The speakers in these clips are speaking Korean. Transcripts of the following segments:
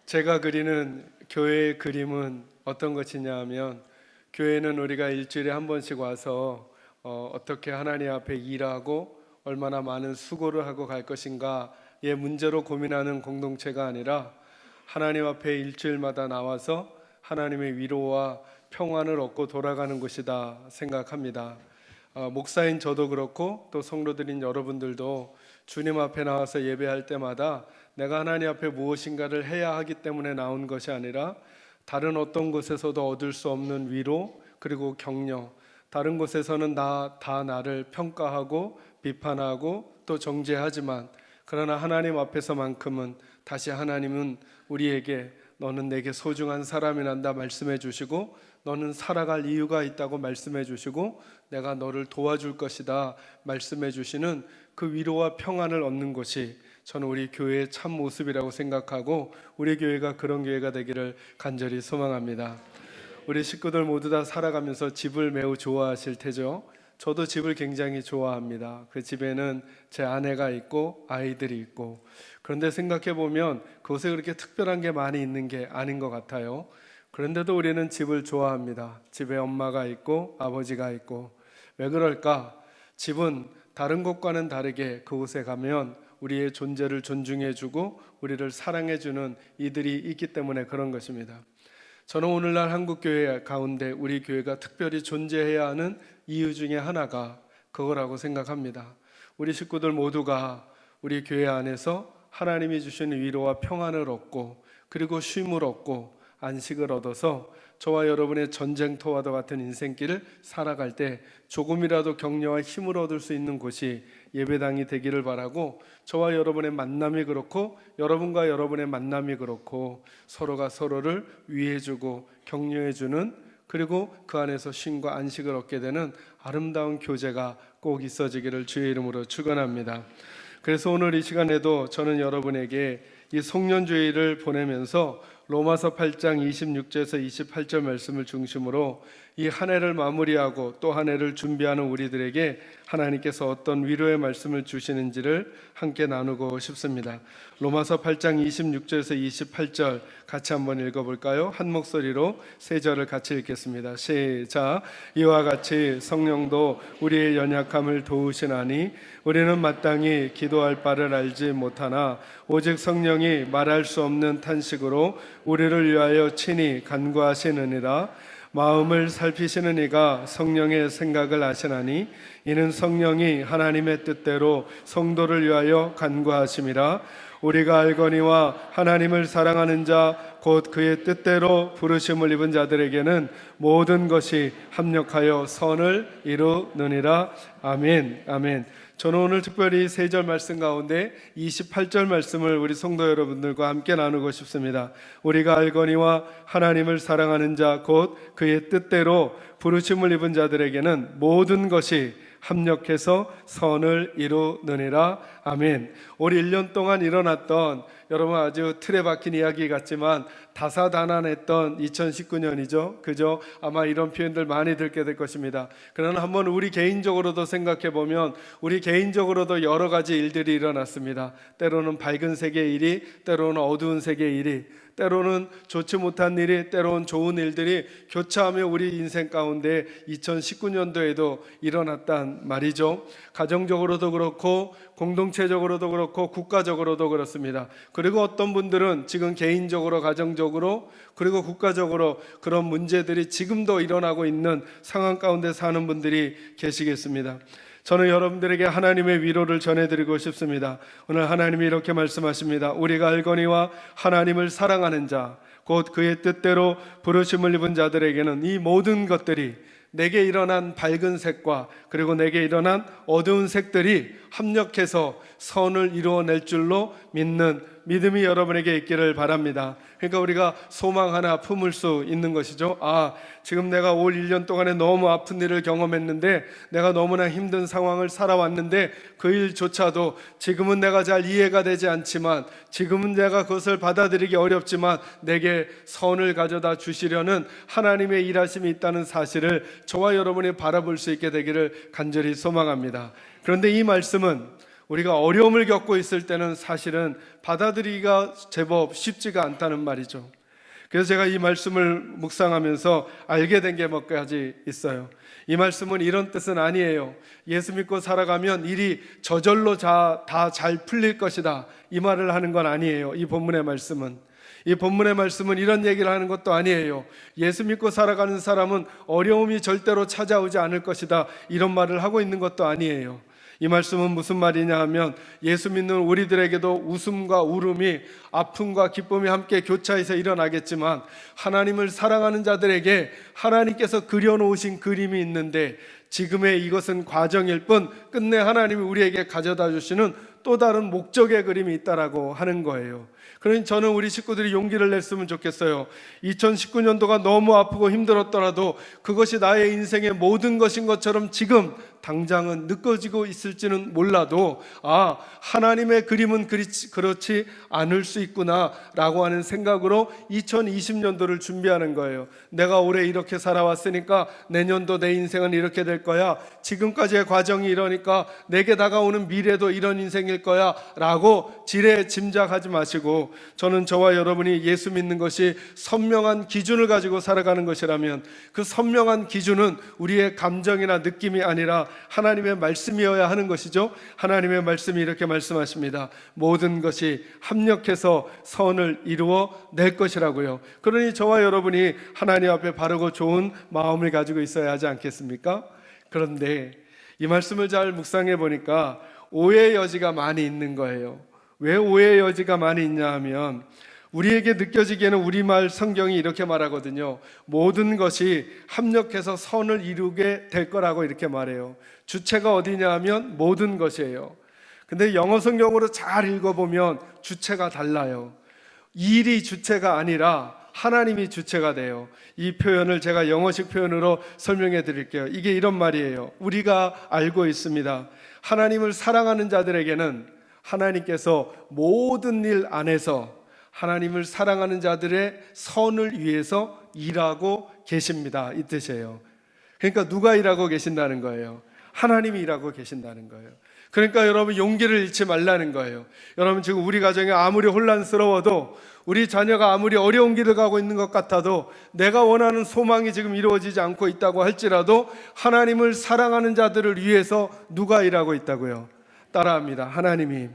제가 그리는 교회의 그림은 어떤 것이냐 하면, 교회는 우리가 일주일에 한 번씩 와서 어떻게 하나님 앞에 일하고 얼마나 많은 수고를 하고 갈 것인가의 문제로 고민하는 공동체가 아니라, 하나님 앞에 일주일마다 나와서 하나님의 위로와 평안을 얻고 돌아가는 곳이다 생각합니다. 목사인 저도 그렇고 또 성도들인 여러분들도 주님 앞에 나와서 예배할 때마다 내가 하나님 앞에 무엇인가를 해야 하기 때문에 나온 것이 아니라, 다른 어떤 곳에서도 얻을 수 없는 위로 그리고 격려, 다른 곳에서는 다 나를 평가하고 비판하고 또 정죄하지만, 그러나 하나님 앞에서만큼은 다시 하나님은 우리에게 너는 내게 소중한 사람이란다 말씀해 주시고, 너는 살아갈 이유가 있다고 말씀해 주시고, 내가 너를 도와줄 것이다 말씀해 주시는 그 위로와 평안을 얻는 것이 저는 우리 교회의 참 모습이라고 생각하고, 우리 교회가 그런 교회가 되기를 간절히 소망합니다. 우리 식구들 모두 다 살아가면서 집을 매우 좋아하실 테죠. 저도 집을 굉장히 좋아합니다. 그 집에는 제 아내가 있고 아이들이 있고, 그런데 생각해 보면 그곳에 그렇게 특별한 게 많이 있는 게 아닌 것 같아요. 그런데도 우리는 집을 좋아합니다. 집에 엄마가 있고 아버지가 있고. 왜 그럴까? 집은 다른 곳과는 다르게 그곳에 가면 우리의 존재를 존중해주고 우리를 사랑해주는 이들이 있기 때문에 그런 것입니다. 저는 오늘날 한국교회 가운데 우리 교회가 특별히 존재해야 하는 이유 중에 하나가 그거라고 생각합니다. 우리 식구들 모두가 우리 교회 안에서 하나님이 주시는 위로와 평안을 얻고, 그리고 쉼을 얻고 안식을 얻어서 저와 여러분의 전쟁터와도 같은 인생길을 살아갈 때 조금이라도 격려와 힘을 얻을 수 있는 곳이 예배당이 되기를 바라고, 저와 여러분의 만남이 그렇고 여러분과 여러분의 만남이 그렇고 서로가 서로를 위해주고 격려해주는, 그리고 그 안에서 쉼과 안식을 얻게 되는 아름다운 교제가 꼭 있어지기를 주의 이름으로 축원합니다. 그래서 오늘 이 시간에도 저는 여러분에게 이 송년주의를 보내면서 로마서 8장 26절에서 28절 말씀을 중심으로 이 한 해를 마무리하고 또 한 해를 준비하는 우리들에게 하나님께서 어떤 위로의 말씀을 주시는지를 함께 나누고 싶습니다. 로마서 8장 26절에서 28절 같이 한번 읽어볼까요? 한 목소리로 세 절을 같이 읽겠습니다. 시작. 이와 같이 성령도 우리의 연약함을 도우시나니 우리는 마땅히 기도할 바를 알지 못하나 오직 성령이 말할 수 없는 탄식으로 우리를 위하여 친히 간구하시느니라. 마음을 살피시는 이가 성령의 생각을 아시나니 이는 성령이 하나님의 뜻대로 성도를 위하여 간구하심이라. 우리가 알거니와 하나님을 사랑하는 자 곧 그의 뜻대로 부르심을 입은 자들에게는 모든 것이 합력하여 선을 이루느니라. 아멘. 아멘. 저는 오늘 특별히 세 절 말씀 가운데 28절 말씀을 우리 성도 여러분들과 함께 나누고 싶습니다. 우리가 알거니와 하나님을 사랑하는 자 곧 그의 뜻대로 부르심을 입은 자들에게는 모든 것이 합력해서 선을 이루느니라. 아멘. 올 1년 동안 일어났던, 여러분 아주 틀에 박힌 이야기 같지만 다사다난했던 2019년이죠. 그죠? 아마 이런 표현들 많이 듣게 될 것입니다. 그러나 한번 우리 개인적으로도 생각해 보면 우리 개인적으로도 여러 가지 일들이 일어났습니다. 때로는 밝은 세계의 일이, 때로는 어두운 세계의 일이, 때로는 좋지 못한 일이, 때로는 좋은 일들이 교차하며 우리 인생 가운데 2019년도에도 일어났단 말이죠. 가정적으로도 그렇고 공동체적으로도 그렇고 국가적으로도 그렇습니다. 그리고 어떤 분들은 지금 개인적으로, 가정적으로, 그리고 국가적으로 그런 문제들이 지금도 일어나고 있는 상황 가운데 사는 분들이 계시겠습니다. 저는 여러분들에게 하나님의 위로를 전해드리고 싶습니다. 오늘 하나님이 이렇게 말씀하십니다. 우리가 알거니와 하나님을 사랑하는 자 곧 그의 뜻대로 부르심을 입은 자들에게는 이 모든 것들이, 내게 일어난 밝은 색과 그리고 내게 일어난 어두운 색들이 합력해서 선을 이루어낼 줄로 믿는 믿음이 여러분에게 있기를 바랍니다. 그러니까 우리가 소망 하나 품을 수 있는 것이죠. 지금 내가 올 1년 동안에 너무 아픈 일을 경험했는데, 내가 너무나 힘든 상황을 살아왔는데 그 일조차도 지금은 내가 잘 이해가 되지 않지만, 지금은 내가 그것을 받아들이기 어렵지만 내게 선을 가져다 주시려는 하나님의 일하심이 있다는 사실을 저와 여러분이 바라볼 수 있게 되기를 간절히 소망합니다. 그런데 이 말씀은 우리가 어려움을 겪고 있을 때는 사실은 받아들이기가 제법 쉽지가 않다는 말이죠. 그래서 제가 이 말씀을 묵상하면서 알게 된 게 몇 가지 있어요. 이 말씀은 이런 뜻은 아니에요. 예수 믿고 살아가면 일이 저절로 다 잘 풀릴 것이다, 이 말을 하는 건 아니에요. 이 본문의 말씀은 이런 얘기를 하는 것도 아니에요. 예수 믿고 살아가는 사람은 어려움이 절대로 찾아오지 않을 것이다, 이런 말을 하고 있는 것도 아니에요. 이 말씀은 무슨 말이냐 하면, 예수 믿는 우리들에게도 웃음과 울음이, 아픔과 기쁨이 함께 교차해서 일어나겠지만, 하나님을 사랑하는 자들에게 하나님께서 그려놓으신 그림이 있는데, 지금의 이것은 과정일 뿐 끝내 하나님이 우리에게 가져다 주시는 또 다른 목적의 그림이 있다라고 하는 거예요. 그러니 저는 우리 식구들이 용기를 냈으면 좋겠어요. 2019년도가 너무 아프고 힘들었더라도 그것이 나의 인생의 모든 것인 것처럼 지금 당장은 느껴지고 있을지는 몰라도, 하나님의 그림은 그렇지 않을 수 있구나 라고 하는 생각으로 2020년도를 준비하는 거예요. 내가 올해 이렇게 살아왔으니까 내년도 내 인생은 이렇게 될 거야, 지금까지의 과정이 이러니까 내게 다가오는 미래도 이런 인생일 거야 라고 지레 짐작하지 마시고, 저는 저와 여러분이 예수 믿는 것이 선명한 기준을 가지고 살아가는 것이라면, 그 선명한 기준은 우리의 감정이나 느낌이 아니라 하나님의 말씀이어야 하는 것이죠. 하나님의 말씀이 이렇게 말씀하십니다. 모든 것이 합력해서 선을 이루어 낼 것이라고요. 그러니 저와 여러분이 하나님 앞에 바르고 좋은 마음을 가지고 있어야 하지 않겠습니까? 그런데 이 말씀을 잘 묵상해 보니까 오해의 여지가 많이 있는 거예요. 왜 오해의 여지가 많이 있냐 하면, 우리에게 느껴지기에는 우리말 성경이 이렇게 말하거든요. 모든 것이 합력해서 선을 이루게 될 거라고 이렇게 말해요. 주체가 어디냐 하면 모든 것이에요. 근데 영어 성경으로 잘 읽어보면 주체가 달라요. 일이 주체가 아니라 하나님이 주체가 돼요. 이 표현을 제가 영어식 표현으로 설명해 드릴게요. 이게 이런 말이에요. 우리가 알고 있습니다. 하나님을 사랑하는 자들에게는 하나님께서 모든 일 안에서 하나님을 사랑하는 자들의 선을 위해서 일하고 계십니다, 이 뜻이에요. 그러니까 누가 일하고 계신다는 거예요? 하나님이 일하고 계신다는 거예요. 그러니까 여러분, 용기를 잃지 말라는 거예요. 여러분, 지금 우리 가정이 아무리 혼란스러워도, 우리 자녀가 아무리 어려운 길을 가고 있는 것 같아도, 내가 원하는 소망이 지금 이루어지지 않고 있다고 할지라도 하나님을 사랑하는 자들을 위해서 누가 일하고 있다고요? 따라합니다. 하나님이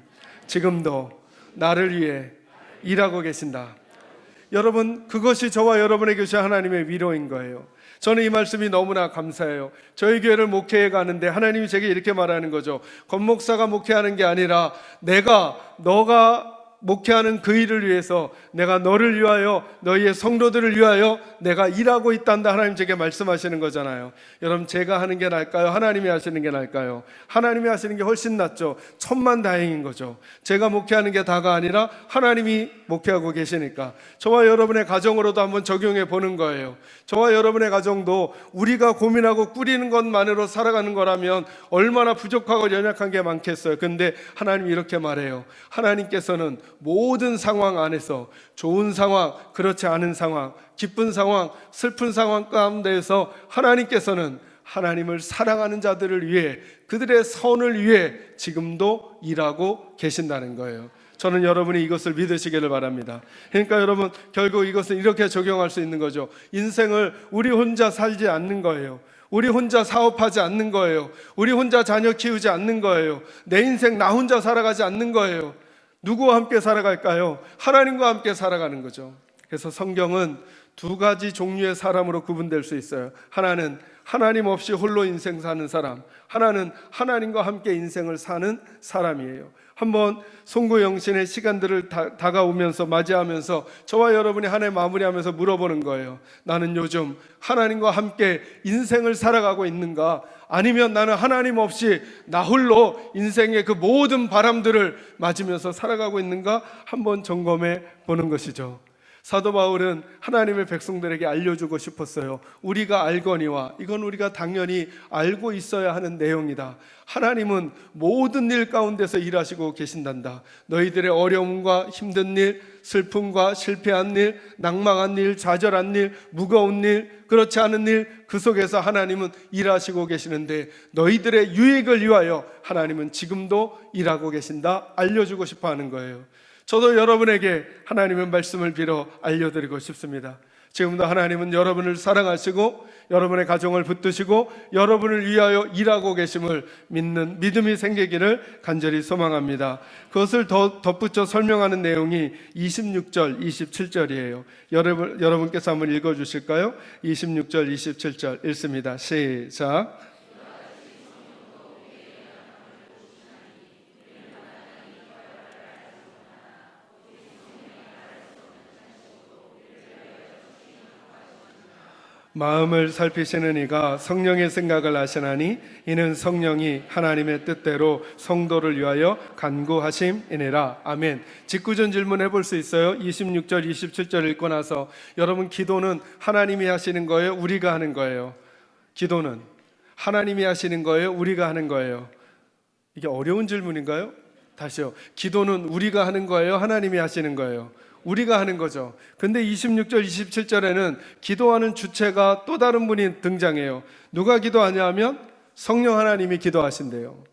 지금도 나를 위해 일하고 계신다. 여러분, 그것이 저와 여러분에게 주신 하나님의 위로인 거예요. 저는 이 말씀이 너무나 감사해요. 저희 교회를 목회해 가는데 하나님이 제게 이렇게 말하는 거죠. 권 목사가 목회하는 게 아니라 너가 목회하는 그 일을 위해서, 내가 너를 위하여, 너희의 성도들을 위하여 내가 일하고 있단다, 하나님 제게 말씀하시는 거잖아요. 여러분, 제가 하는 게 나을까요? 하나님이 하시는 게 나을까요? 하나님이 하시는 게 훨씬 낫죠. 천만다행인 거죠. 제가 목회하는 게 다가 아니라 하나님이 목회하고 계시니까. 저와 여러분의 가정으로도 한번 적용해 보는 거예요. 저와 여러분의 가정도 우리가 고민하고 꾸리는 것만으로 살아가는 거라면 얼마나 부족하고 연약한 게 많겠어요. 근데 하나님이 이렇게 말해요. 하나님께서는 모든 상황 안에서, 좋은 상황, 그렇지 않은 상황, 기쁜 상황, 슬픈 상황 가운데에서 하나님께서는 하나님을 사랑하는 자들을 위해, 그들의 선을 위해 지금도 일하고 계신다는 거예요. 저는 여러분이 이것을 믿으시기를 바랍니다. 그러니까 여러분, 결국 이것은 이렇게 적용할 수 있는 거죠. 인생을 우리 혼자 살지 않는 거예요. 우리 혼자 사업하지 않는 거예요. 우리 혼자 자녀 키우지 않는 거예요. 내 인생 나 혼자 살아가지 않는 거예요. 누구와 함께 살아갈까요? 하나님과 함께 살아가는 거죠. 그래서 성경은 두 가지 종류의 사람으로 구분될 수 있어요. 하나는 하나님 없이 홀로 인생 사는 사람, 하나는 하나님과 함께 인생을 사는 사람이에요. 한번 송구영신의 시간들을 다가오면서 맞이하면서 저와 여러분이 한 해 마무리하면서 물어보는 거예요. 나는 요즘 하나님과 함께 인생을 살아가고 있는가? 아니면 나는 하나님 없이 나 홀로 인생의 그 모든 바람들을 맞으면서 살아가고 있는가? 한번 점검해 보는 것이죠. 사도 바울은 하나님의 백성들에게 알려주고 싶었어요. 우리가 알거니와, 이건 우리가 당연히 알고 있어야 하는 내용이다. 하나님은 모든 일 가운데서 일하시고 계신단다. 너희들의 어려움과 힘든 일, 슬픔과 실패한 일, 낭망한 일, 좌절한 일, 무거운 일, 그렇지 않은 일, 그 속에서 하나님은 일하시고 계시는데 너희들의 유익을 위하여 하나님은 지금도 일하고 계신다. 알려주고 싶어 하는 거예요. 저도 여러분에게 하나님의 말씀을 빌어 알려드리고 싶습니다. 지금도 하나님은 여러분을 사랑하시고 여러분의 가정을 붙드시고 여러분을 위하여 일하고 계심을 믿는 믿음이 생기기를 간절히 소망합니다. 그것을 더 덧붙여 설명하는 내용이 26절, 27절이에요. 여러분께서 한번 읽어주실까요? 26절, 27절 읽습니다. 시작. 마음을 살피시는 이가 성령의 생각을 아시나니 이는 성령이 하나님의 뜻대로 성도를 위하여 간구하심이니라. 아멘. 직구전 질문해 볼 수 있어요? 26절 27절 읽고 나서 여러분, 기도는 하나님이 하시는 거예요? 우리가 하는 거예요? 기도는 하나님이 하시는 거예요? 우리가 하는 거예요? 이게 어려운 질문인가요? 다시요. 기도는 우리가 하는 거예요? 하나님이 하시는 거예요? 우리가 하는 거죠. 근데 26절 27절에는 기도하는 주체가 또 다른 분이 등장해요. 누가 기도하냐 하면 성령 하나님이 기도하신대요.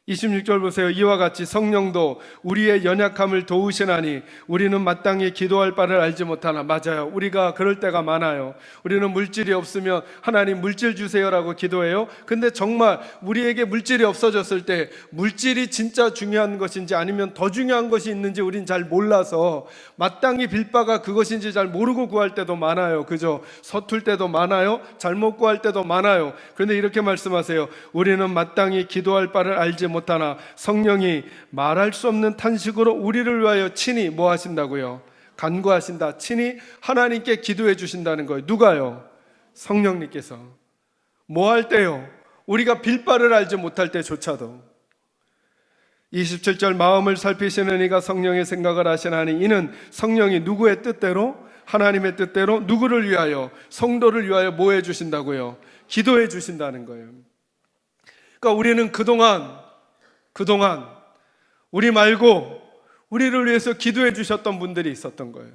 26절 보세요. 이와 같이 성령도 우리의 연약함을 도우시나니 우리는 마땅히 기도할 바를 알지 못하나. 맞아요. 우리가 그럴 때가 많아요. 우리는 물질이 없으면 하나님 물질 주세요라고 기도해요. 근데 정말 우리에게 물질이 없어졌을 때 물질이 진짜 중요한 것인지 아니면 더 중요한 것이 있는지 우린 잘 몰라서 마땅히 빌 바가 그것인지 잘 모르고 구할 때도 많아요. 그죠? 서툴 때도 많아요. 잘못 구할 때도 많아요. 그런데 이렇게 말씀하세요. 우리는 마땅히 기도할 바를 알지 못하나 성령이 말할 수 없는 탄식으로 우리를 위하여 친히 뭐 하신다고요? 간구하신다. 친히 하나님께 기도해 주신다는 거예요. 누가요? 성령님께서. 뭐 할 때요? 우리가 빌 바를 알지 못할 때조차도. 27절 마음을 살피시는 이가 성령의 생각을 하시나니 이는 성령이 누구의 뜻대로? 하나님의 뜻대로 누구를 위하여? 성도를 위하여 뭐 해 주신다고요? 기도해 주신다는 거예요. 그러니까 우리는 그동안 우리 말고 우리를 위해서 기도해 주셨던 분들이 있었던 거예요.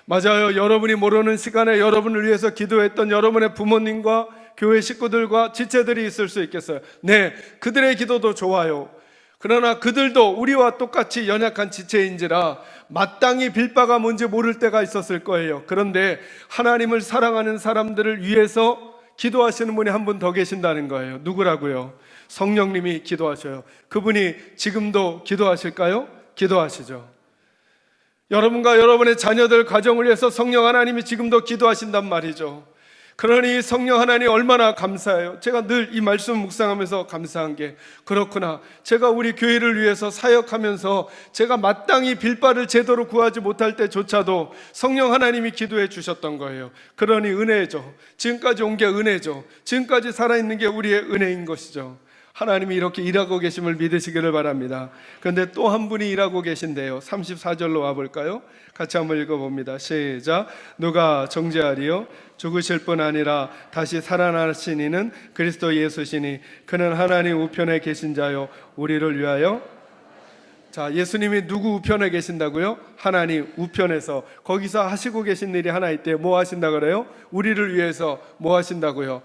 맞아요. 여러분이 모르는 시간에 여러분을 위해서 기도했던 여러분의 부모님과 교회 식구들과 지체들이 있을 수 있겠어요. 네, 그들의 기도도 좋아요. 그러나 그들도 우리와 똑같이 연약한 지체인지라 마땅히 빌 바가 뭔지 모를 때가 있었을 거예요. 그런데 하나님을 사랑하는 사람들을 위해서 기도하시는 분이 한 분 더 계신다는 거예요. 누구라고요? 성령님이 기도하셔요. 그분이 지금도 기도하실까요? 기도하시죠. 여러분과 여러분의 자녀들 가정을 위해서 성령 하나님이 지금도 기도하신단 말이죠. 그러니 성령 하나님 얼마나 감사해요. 제가 늘 이 말씀 묵상하면서 감사한 게, 그렇구나, 제가 우리 교회를 위해서 사역하면서 제가 마땅히 빌 바를 제대로 구하지 못할 때조차도 성령 하나님이 기도해 주셨던 거예요. 그러니 은혜죠. 지금까지 온 게 은혜죠. 지금까지 살아있는 게 우리의 은혜인 것이죠. 하나님이 이렇게 일하고 계심을 믿으시기를 바랍니다. 그런데 또 한 분이 일하고 계신데요. 34절로 와볼까요? 같이 한번 읽어봅니다. 시작. 누가 정죄하리요? 죽으실 뿐 아니라 다시 살아나신 이는 그리스도 예수시니 그는 하나님 우편에 계신 자요 우리를 위하여. 자, 예수님이 누구 우편에 계신다고요? 하나님 우편에서. 거기서 하시고 계신 일이 하나 있대요. 뭐 하신다 그래요? 우리를 위해서 뭐 하신다고요?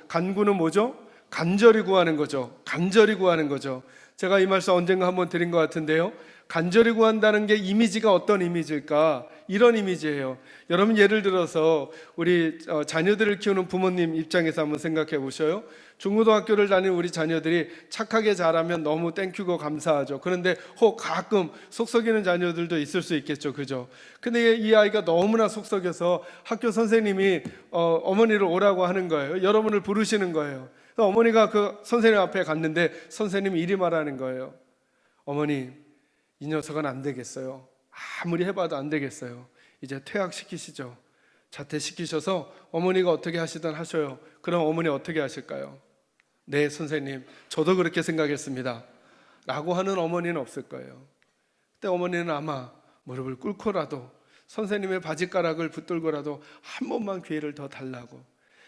간구는 뭐죠? 간절히 구하는 거죠. 간절히 구하는 거죠. 제가 이 말씀 언젠가 한번 드린 것 같은데요. 간절히 구한다는 게 이미지가 어떤 이미지일까? 이런 이미지예요. 여러분, 예를 들어서 우리 자녀들을 키우는 부모님 입장에서 한번 생각해 보셔요. 중고등학교를 다니는 우리 자녀들이 착하게 자라면 너무 땡큐고 감사하죠. 그런데 혹 가끔 속썩이는 자녀들도 있을 수 있겠죠. 그죠? 근데 이 아이가 너무나 속썩여서 학교 선생님이 어머니를 오라고 하는 거예요. 여러분을 부르시는 거예요. 어머니가 그 선생님 앞에 갔는데 선생님이 이리 말하는 거예요. 어머니, 이 녀석은 안 되겠어요. 아무리 해봐도 안 되겠어요. 이제 퇴학시키시죠. 자퇴시키셔서 어머니가 어떻게 하시든 하셔요. 그럼 어머니 어떻게 하실까요? 네, 선생님, 저도 그렇게 생각했습니다 라고 하는 어머니는 없을 거예요. 그때 어머니는 아마 무릎을 꿇고라도 선생님의 바지가락을 붙들고라도 한 번만 기회를 더 달라고,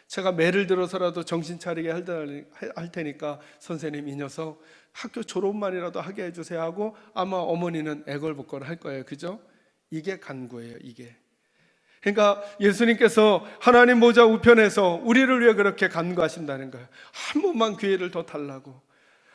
제가 매를 들어서라도 정신 차리게 할 테니까 선생님 이 녀석 학교 졸업만이라도 하게 해주세요 하고 아마 어머니는 애걸복걸 할 거예요. 그죠? 이게 간구예요. 이게. 그러니까 예수님께서 하나님 보좌 우편에서 우리를 위해 그렇게 간구하신다는 거예요. 한 번만 기회를 더 달라고.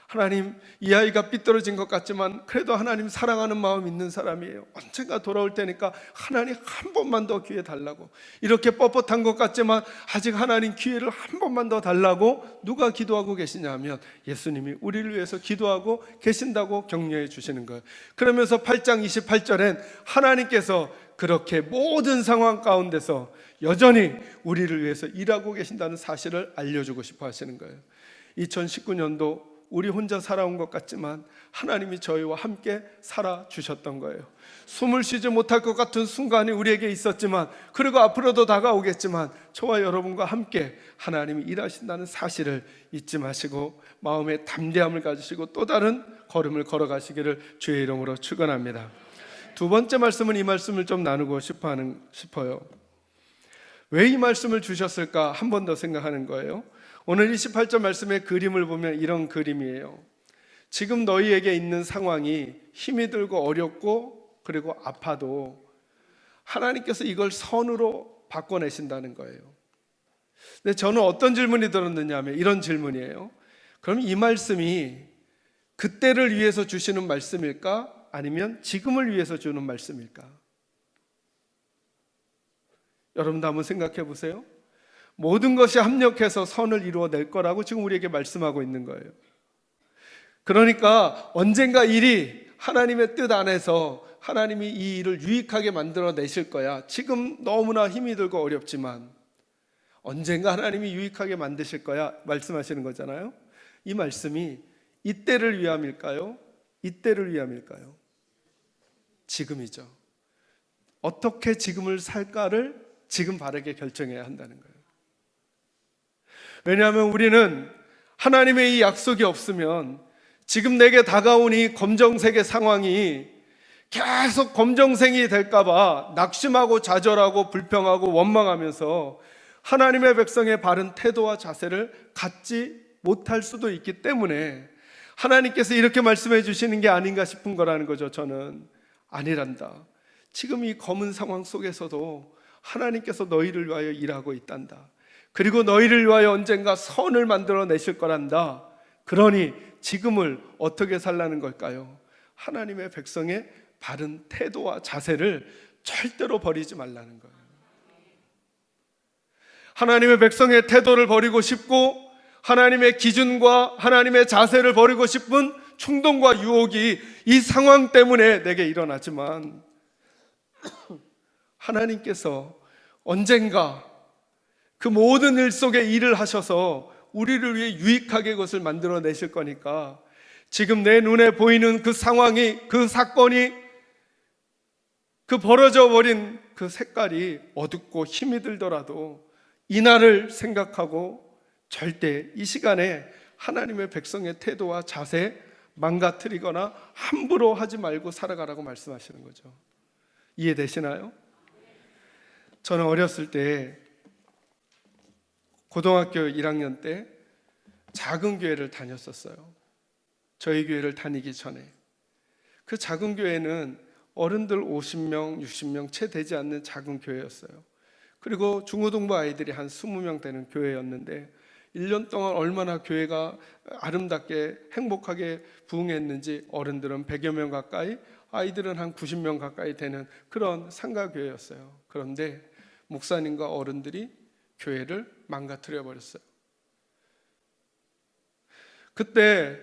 하나님, 이 아이가 삐뚤어진 것 같지만 그래도 하나님 사랑하는 마음 있는 사람이에요. 언젠가 돌아올 테니까 하나님 한 번만 더 기회 달라고. 이렇게 뻣뻣한 것 같지만 아직 하나님 기회를 한 번만 더 달라고 누가 기도하고 계시냐 하면 예수님이 우리를 위해서 기도하고 계신다고 격려해 주시는 거예요. 그러면서 8장 28절엔 하나님께서 그렇게 모든 상황 가운데서 여전히 우리를 위해서 일하고 계신다는 사실을 알려주고 싶어 하시는 거예요. 2019년도 우리 혼자 살아온 것 같지만 하나님이 저희와 함께 살아주셨던 거예요. 숨을 쉬지 못할 것 같은 순간이 우리에게 있었지만, 그리고 앞으로도 다가오겠지만 저와 여러분과 함께 하나님이 일하신다는 사실을 잊지 마시고 마음에 담대함을 가지시고 또 다른 걸음을 걸어가시기를 주의 이름으로 축원합니다. 두 번째 말씀은 이 말씀을 좀 나누고 싶어요. 왜 이 말씀을 주셨을까 한 번 더 생각하는 거예요. 오늘 28절 말씀의 그림을 보면 이런 그림이에요. 지금 너희에게 있는 상황이 힘이 들고 어렵고 그리고 아파도 하나님께서 이걸 선으로 바꿔내신다는 거예요. 근데 저는 어떤 질문이 들었느냐 하면 이런 질문이에요. 그럼 이 말씀이 그때를 위해서 주시는 말씀일까? 아니면 지금을 위해서 주는 말씀일까? 여러분도 한번 생각해 보세요. 모든 것이 합력해서 선을 이루어낼 거라고 지금 우리에게 말씀하고 있는 거예요. 그러니까 언젠가 일이 하나님의 뜻 안에서 하나님이 이 일을 유익하게 만들어내실 거야. 지금 너무나 힘이 들고 어렵지만 언젠가 하나님이 유익하게 만드실 거야 말씀하시는 거잖아요. 이 말씀이 이때를 위함일까요? 이때를 위함일까요? 지금이죠. 어떻게 지금을 살까를 지금 바르게 결정해야 한다는 거예요. 왜냐하면 우리는 하나님의 이 약속이 없으면 지금 내게 다가온 이 검정색의 상황이 계속 검정색이 될까봐 낙심하고 좌절하고 불평하고 원망하면서 하나님의 백성의 바른 태도와 자세를 갖지 못할 수도 있기 때문에 하나님께서 이렇게 말씀해 주시는 게 아닌가 싶은 거라는 거죠. 저는 아니란다. 지금 이 검은 상황 속에서도 하나님께서 너희를 위하여 일하고 있단다. 그리고 너희를 위하여 언젠가 선을 만들어 내실 거란다. 그러니 지금을 어떻게 살라는 걸까요? 하나님의 백성의 바른 태도와 자세를 절대로 버리지 말라는 거예요. 하나님의 백성의 태도를 버리고 싶고 하나님의 기준과 하나님의 자세를 버리고 싶은 충동과 유혹이 이 상황 때문에 내게 일어나지만 하나님께서 언젠가 그 모든 일 속에 일을 하셔서 우리를 위해 유익하게 그것을 만들어내실 거니까 지금 내 눈에 보이는 그 상황이, 그 사건이, 그 벌어져 버린 그 색깔이 어둡고 힘이 들더라도 이날을 생각하고 절대 이 시간에 하나님의 백성의 태도와 자세 망가뜨리거나 함부로 하지 말고 살아가라고 말씀하시는 거죠. 이해되시나요? 저는 어렸을 때 고등학교 1학년 때 작은 교회를 다녔었어요. 저희 교회를 다니기 전에. 그 작은 교회는 어른들 50명, 60명 채 되지 않는 작은 교회였어요. 그리고 중고등부 아이들이 한 20명 되는 교회였는데 1년 동안 얼마나 교회가 아름답게 행복하게 부흥했는지 어른들은 100여 명 가까이, 아이들은 한 90명 가까이 되는 그런 상가교회였어요. 그런데 목사님과 어른들이 교회를 망가뜨려 버렸어요. 그때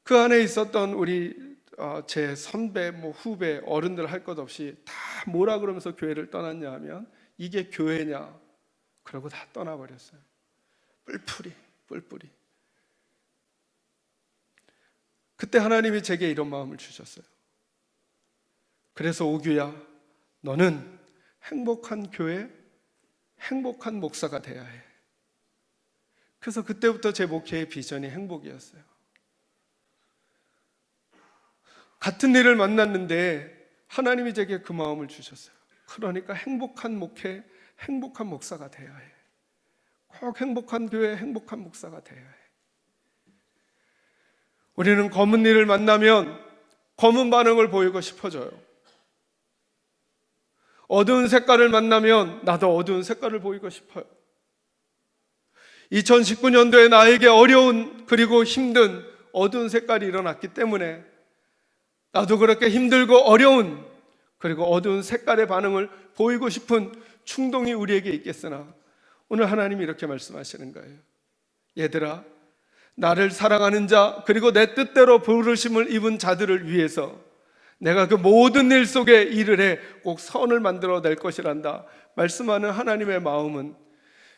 그 안에 있었던 우리 제 선배, 후배, 어른들 할 것 없이 다 뭐라 그러면서 교회를 떠났냐 하면 이게 교회냐? 그러고 다 떠나버렸어요. 뿔뿔이. 그때 하나님이 제게 이런 마음을 주셨어요. 그래서 오규야, 너는 행복한 교회, 행복한 목사가 돼야 해. 그래서 그때부터 제 목회의 비전이 행복이었어요. 같은 일을 만났는데 하나님이 제게 그 마음을 주셨어요. 그러니까 행복한 목회, 행복한 목사가 되어야 해. 꼭 행복한 교회, 행복한 목사가 되어야 해. 우리는 검은 일을 만나면 검은 반응을 보이고 싶어져요. 어두운 색깔을 만나면 나도 어두운 색깔을 보이고 싶어요. 2019년도에 나에게 어려운 그리고 힘든 어두운 색깔이 일어났기 때문에 나도 그렇게 힘들고 어려운 그리고 어두운 색깔의 반응을 보이고 싶은 충동이 우리에게 있겠으나 오늘 하나님이 이렇게 말씀하시는 거예요. 얘들아, 나를 사랑하는 자 그리고 내 뜻대로 부르심을 입은 자들을 위해서 내가 그 모든 일 속에 일을 해 꼭 선을 만들어낼 것이란다 말씀하는 하나님의 마음은,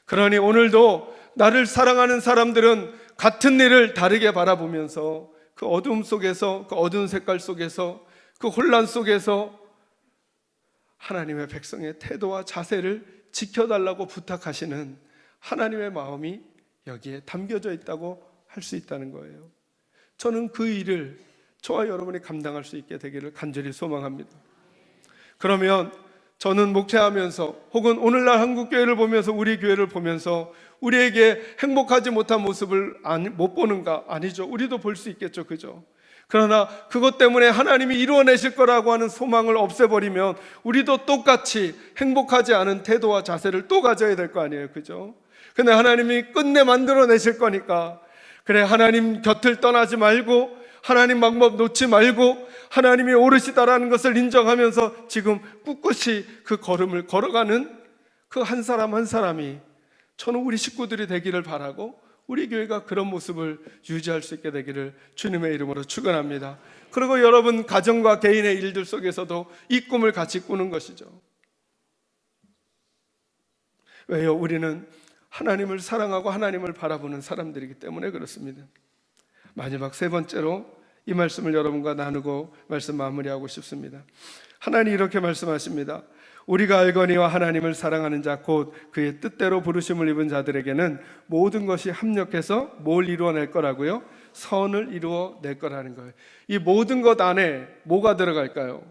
그러니 오늘도 나를 사랑하는 사람들은 같은 일을 다르게 바라보면서 그 어둠 속에서, 그 어두운 색깔 속에서, 그 혼란 속에서 하나님의 백성의 태도와 자세를 지켜달라고 부탁하시는 하나님의 마음이 여기에 담겨져 있다고 할 수 있다는 거예요. 저는 그 일을 저와 여러분이 감당할 수 있게 되기를 간절히 소망합니다. 그러면 저는 목회하면서 혹은 오늘날 한국교회를 보면서 우리 교회를 보면서 우리에게 행복하지 못한 모습을 못 보는가? 아니죠. 우리도 볼 수 있겠죠. 그죠? 그러나 그것 때문에 하나님이 이루어내실 거라고 하는 소망을 없애버리면 우리도 똑같이 행복하지 않은 태도와 자세를 또 가져야 될 거 아니에요. 그죠? 근데 하나님이 끝내 만들어내실 거니까, 그래, 하나님 곁을 떠나지 말고 하나님 방법 놓지 말고 하나님이 오르시다라는 것을 인정하면서 지금 꿋꿋이 그 걸음을 걸어가는 그 한 사람 한 사람이 저는 우리 식구들이 되기를 바라고 우리 교회가 그런 모습을 유지할 수 있게 되기를 주님의 이름으로 축원합니다. 그리고 여러분 가정과 개인의 일들 속에서도 이 꿈을 같이 꾸는 것이죠. 왜요? 우리는 하나님을 사랑하고 하나님을 바라보는 사람들이기 때문에 그렇습니다. 마지막 세 번째로 이 말씀을 여러분과 나누고 말씀 마무리하고 싶습니다. 하나님 이렇게 말씀하십니다. 우리가 알거니와 하나님을 사랑하는 자 곧 그의 뜻대로 부르심을 입은 자들에게는 모든 것이 합력해서 뭘 이루어낼 거라고요? 선을 이루어낼 거라는 거예요. 이 모든 것 안에 뭐가 들어갈까요?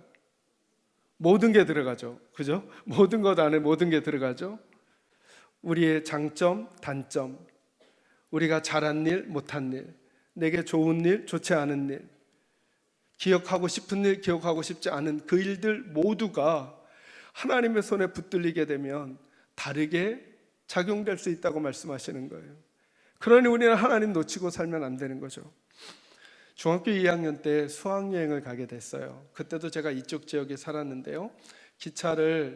모든 게 들어가죠. 그죠? 모든 것 안에 모든 게 들어가죠. 우리의 장점, 단점, 우리가 잘한 일, 못한 일, 내게 좋은 일, 좋지 않은 일, 기억하고 싶은 일, 기억하고 싶지 않은 그 일들 모두가 하나님의 손에 붙들리게 되면 다르게 작용될 수 있다고 말씀하시는 거예요. 그러니 우리는 하나님 놓치고 살면 안 되는 거죠. 중학교 2학년 때 수학여행을 가게 됐어요. 그때도 제가 이쪽 지역에 살았는데요.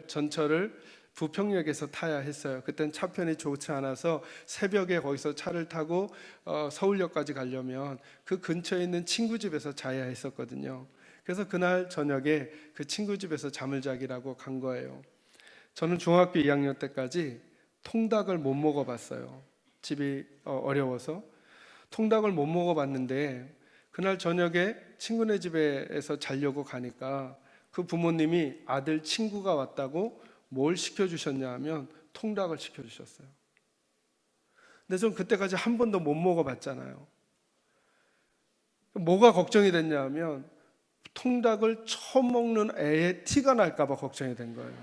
전철을 부평역에서 타야 했어요. 그땐 차편이 좋지 않아서 새벽에 거기서 차를 타고 서울역까지 가려면 그 근처에 있는 친구 집에서 자야 했었거든요. 그래서 그날 저녁에 그 친구 집에서 잠을 자기라고 간 거예요. 저는 중학교 2학년 때까지 통닭을 못 먹어봤어요. 집이 어려워서 통닭을 못 먹어봤는데 그날 저녁에 친구네 집에서 자려고 가니까 그 부모님이 아들 친구가 왔다고 뭘 시켜주셨냐 하면 통닭을 시켜주셨어요. 근데 전 그때까지 한 번도 못 먹어봤잖아요. 뭐가 걱정이 됐냐 하면 통닭을 처음 먹는 애의 티가 날까 봐 걱정이 된 거예요.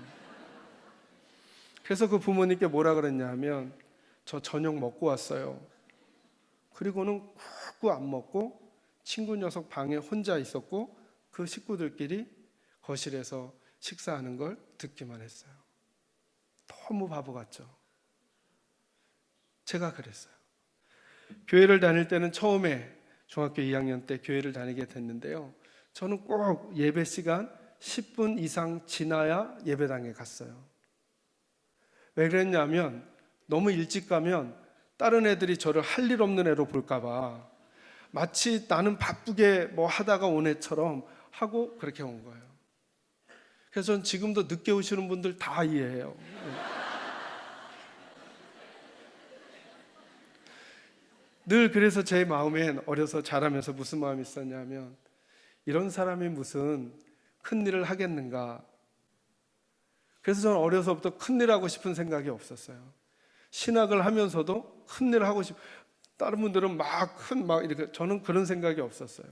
그래서 그 부모님께 뭐라 그랬냐 하면 저 저녁 먹고 왔어요. 그리고는 꾹꾹 안 먹고 친구 녀석 방에 혼자 있었고 그 식구들끼리 거실에서 식사하는 걸 듣기만 했어요. 너무 바보 같죠? 제가 그랬어요. 교회를 다닐 때는 처음에 중학교 2학년 때 교회를 다니게 됐는데요. 저는 꼭 예배 시간 10분 이상 지나야 예배당에 갔어요. 왜 그랬냐면 너무 일찍 가면 다른 애들이 저를 할 일 없는 애로 볼까 봐 마치 나는 바쁘게 뭐 하다가 온 애처럼 하고 그렇게 온 거예요. 그래서 전 지금도 늦게 오시는 분들 다 이해해요. 늘 그래서 제 마음엔 어려서 자라면서 무슨 마음이 있었냐면 이런 사람이 무슨 큰일을 하겠는가. 그래서 저는 어려서부터 큰일 하고 싶은 생각이 없었어요. 신학을 하면서도 큰일 하고 다른 분들은 막 이렇게, 저는 그런 생각이 없었어요.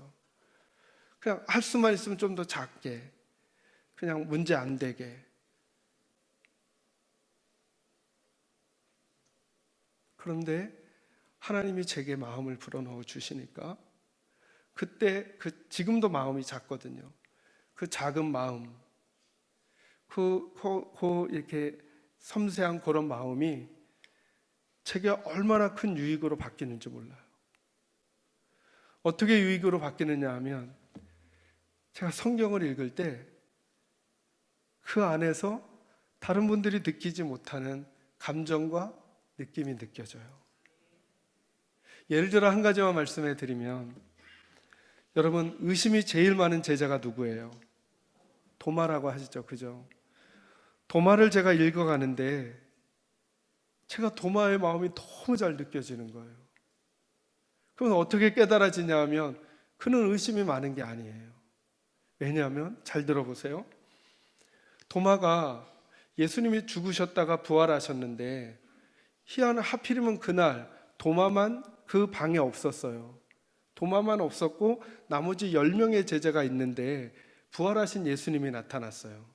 그냥 할 수만 있으면 좀 더 작게 그냥 문제 안 되게. 그런데 하나님이 제게 마음을 불어넣어 주시니까 그때 지금도 마음이 작거든요. 그 작은 마음, 이렇게 섬세한 그런 마음이 제게 얼마나 큰 유익으로 바뀌는지 몰라요. 어떻게 유익으로 바뀌느냐 하면 제가 성경을 읽을 때 그 안에서 다른 분들이 느끼지 못하는 감정과 느낌이 느껴져요. 예를 들어 한 가지만 말씀해 드리면, 여러분 의심이 제일 많은 제자가 누구예요? 도마라고 하시죠, 그죠? 도마를 제가 읽어가는데 제가 도마의 마음이 너무 잘 느껴지는 거예요. 그럼 어떻게 깨달아지냐 하면 그는 의심이 많은 게 아니에요. 왜냐하면 잘 들어보세요. 도마가 예수님이 죽으셨다가 부활하셨는데 하필이면 그날 도마만 그 방에 없었어요. 도마만 없었고 나머지 10명의 제자가 있는데 부활하신 예수님이 나타났어요.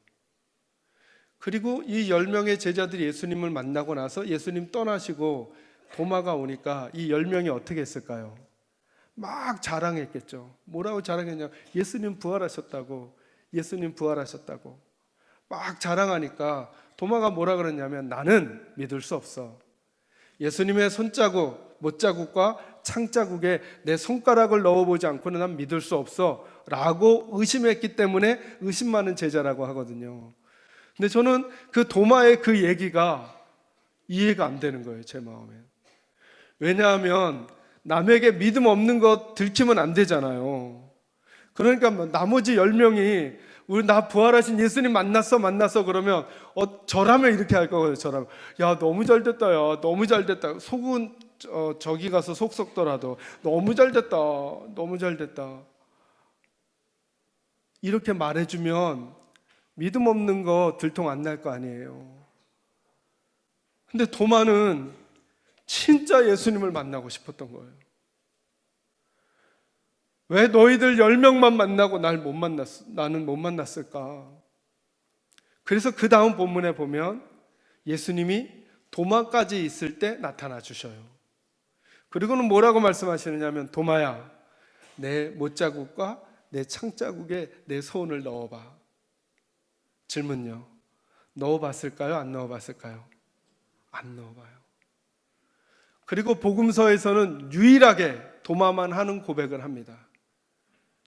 그리고 이 10명의 제자들이 예수님을 만나고 나서 예수님 떠나시고 도마가 오니까 이 10명이 어떻게 했을까요? 막 자랑했겠죠. 뭐라고 자랑했냐? 예수님 부활하셨다고, 예수님 부활하셨다고 막 자랑하니까 도마가 뭐라 그랬냐면, 나는 믿을 수 없어. 예수님의 손자국, 못자국과 창자국에 내 손가락을 넣어보지 않고는 난 믿을 수 없어 라고 의심했기 때문에 의심 많은 제자라고 하거든요. 근데 저는 그 도마의 그 얘기가 이해가 안 되는 거예요, 제 마음에. 왜냐하면 남에게 믿음 없는 거 들키면 안 되잖아요. 그러니까 나머지 10명이 우리 나 부활하신 예수님 만났어 그러면 저라면 이렇게 할 거거든요. 저라면 야 너무 잘 됐다, 야 너무 잘 됐다. 속은 저기 가서 속 썩더라도 너무 잘 됐다, 너무 잘 됐다 이렇게 말해주면 믿음 없는 거 들통 안 날 거 아니에요. 근데 도마는 진짜 예수님을 만나고 싶었던 거예요. 왜 너희들 10명만 만나고 나는 못 만났을까? 그래서 그 다음 본문에 보면 예수님이 도마까지 있을 때 나타나 주셔요. 그리고는 뭐라고 말씀하시느냐 하면, 도마야 내 못자국과 내 창자국에 내 손을 넣어봐. 질문요, 넣어봤을까요? 안 넣어봤을까요? 안 넣어봐요. 그리고 복음서에서는 유일하게 도마만 하는 고백을 합니다.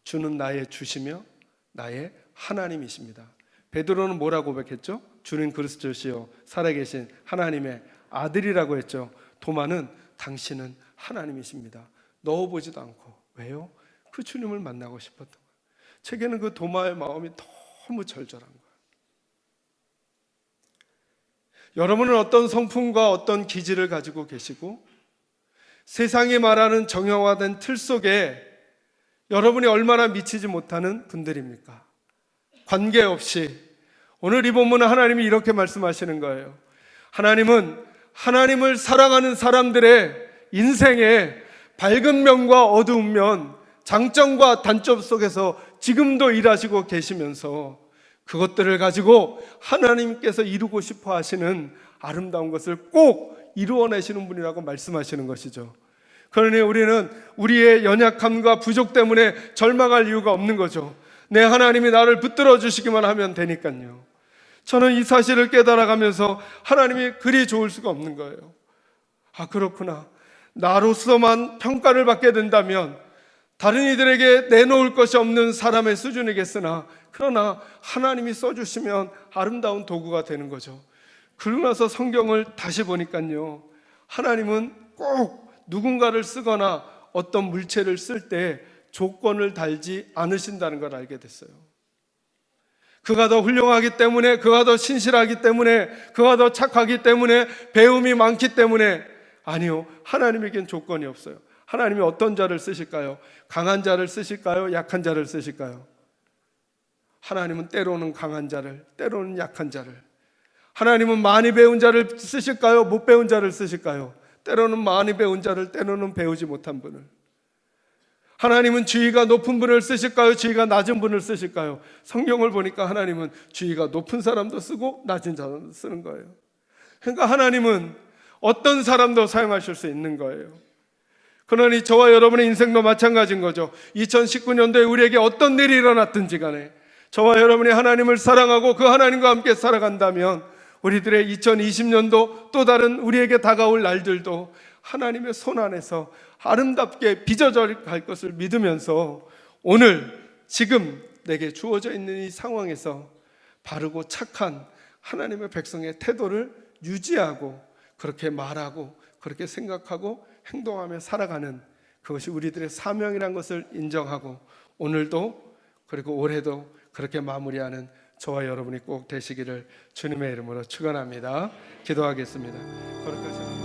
주는 나의 주시며 나의 하나님이십니다. 베드로는 뭐라고 고백했죠? 주는 그리스도시요 살아계신 하나님의 아들이라고 했죠. 도마는 당신은 하나님이십니다. 넣어보지도 않고. 왜요? 그 주님을 만나고 싶었던 거예요. 제게는 그 도마의 마음이 너무 절절한 거예요. 여러분은 어떤 성품과 어떤 기질을 가지고 계시고 세상이 말하는 정형화된 틀 속에 여러분이 얼마나 미치지 못하는 분들입니까? 관계없이 오늘 이 본문은 하나님이 이렇게 말씀하시는 거예요. 하나님은 하나님을 사랑하는 사람들의 인생에 밝은 면과 어두운 면, 장점과 단점 속에서 지금도 일하시고 계시면서 그것들을 가지고 하나님께서 이루고 싶어 하시는 아름다운 것을 꼭 이루어내시는 분이라고 말씀하시는 것이죠. 그러니 우리는 우리의 연약함과 부족 때문에 절망할 이유가 없는 거죠. 내 하나님이 나를 붙들어 주시기만 하면 되니까요. 저는 이 사실을 깨달아가면서 하나님이 그리 좋을 수가 없는 거예요. 아, 그렇구나. 나로서만 평가를 받게 된다면 다른 이들에게 내놓을 것이 없는 사람의 수준이겠으나, 그러나 하나님이 써주시면 아름다운 도구가 되는 거죠. 그러고 나서 성경을 다시 보니까요, 하나님은 꼭 누군가를 쓰거나 어떤 물체를 쓸 때 조건을 달지 않으신다는 걸 알게 됐어요. 그가 더 훌륭하기 때문에, 그가 더 신실하기 때문에, 그가 더 착하기 때문에, 배움이 많기 때문에, 아니요, 하나님에겐 조건이 없어요. 하나님이 어떤 자를 쓰실까요? 강한 자를 쓰실까요? 약한 자를 쓰실까요? 하나님은 때로는 강한 자를, 때로는 약한 자를. 하나님은 많이 배운 자를 쓰실까요? 못 배운 자를 쓰실까요? 때로는 많이 배운 자를, 때로는 배우지 못한 분을. 하나님은 지위가 높은 분을 쓰실까요? 지위가 낮은 분을 쓰실까요? 성경을 보니까 하나님은 지위가 높은 사람도 쓰고 낮은 사람도 쓰는 거예요. 그러니까 하나님은 어떤 사람도 사용하실 수 있는 거예요. 그러니 저와 여러분의 인생도 마찬가지인 거죠. 2019년도에 우리에게 어떤 일이 일어났든지 간에 저와 여러분이 하나님을 사랑하고 그 하나님과 함께 살아간다면 우리들의 2020년도 또 다른 우리에게 다가올 날들도 하나님의 손 안에서 아름답게 빚어져 갈 것을 믿으면서 오늘 지금 내게 주어져 있는 이 상황에서 바르고 착한 하나님의 백성의 태도를 유지하고 그렇게 말하고 그렇게 생각하고 행동하며 살아가는 그것이 우리들의 사명이라는 것을 인정하고 오늘도 그리고 올해도 그렇게 마무리하는 저와 여러분이 꼭 되시기를 주님의 이름으로 축원합니다. 기도하겠습니다. 거룩하신